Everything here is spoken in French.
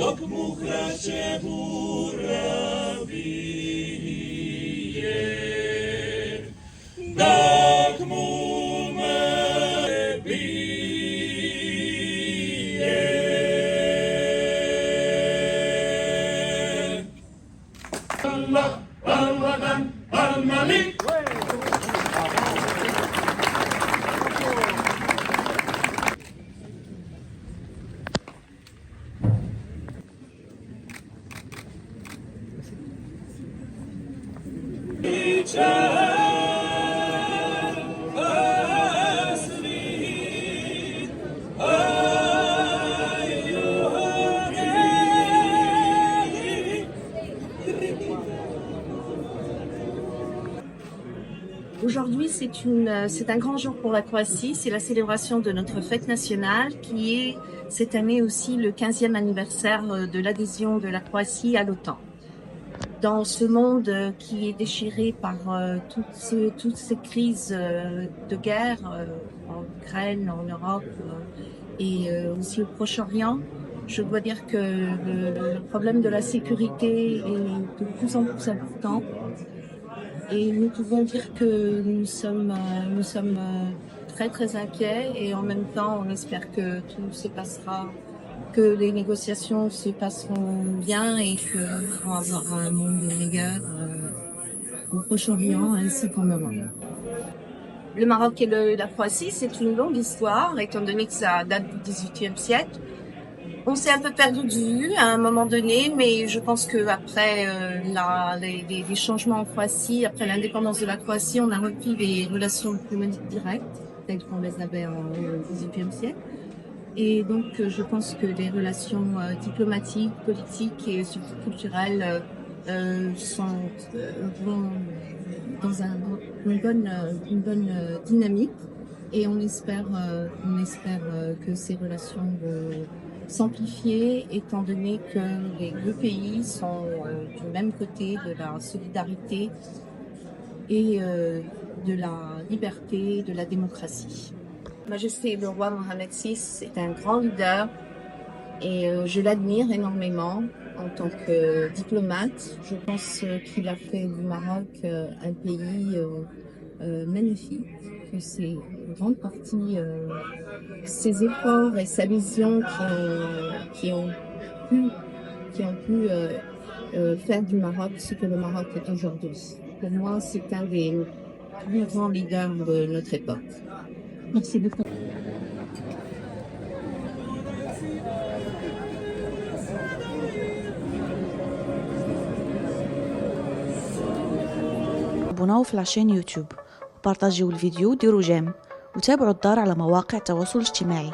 Dokmu kracie burra bije, dokmu me bije. Allah, Allah'dan al-Malik. Aujourd'hui, c'est un grand jour pour la Croatie. C'est la célébration de notre fête nationale qui est cette année aussi le 15e anniversaire de l'adhésion de la Croatie à l'OTAN. Dans ce monde qui est déchiré par toutes ces crises de guerre en Ukraine, en Europe et aussi au Proche-Orient, je dois dire que le problème de la sécurité est de plus en plus important. Et nous pouvons dire que nous sommes très très inquiets et en même temps on espère que tout se passera, que les négociations se passeront bien et que nous pourrons avoir un monde meilleur au Proche-Orient ainsi qu'en Europe. Le Maroc et la Croatie, c'est une longue histoire étant donné que ça date du XVIIIe siècle. On s'est un peu perdu de vue à un moment donné, mais je pense que après les changements en Croatie, après l'indépendance de la Croatie, on a repris les relations diplomatiques directes, telles qu'on les avait au XVIIIe siècle. Et donc, je pense que les relations diplomatiques, politiques et surtout culturelles vont dans une bonne dynamique. Et on espère que ces relations vont s'amplifier, étant donné que les deux pays sont du même côté de la solidarité et de la liberté, de la démocratie. Majesté le roi Mohamed VI est un grand leader et je l'admire énormément en tant que diplomate. Je pense qu'il a fait du Maroc un pays magnifique, que c'est en grande partie ses efforts et sa vision qui ont pu faire du Maroc ce que le Maroc est aujourd'hui. Pour moi, c'est un des plus grands leaders de notre époque. Merci beaucoup. ابوناو في العشان يوتيوب وبارطاجيو الفيديو وديروا جيم وتابعوا الدار على مواقع التواصل الاجتماعي.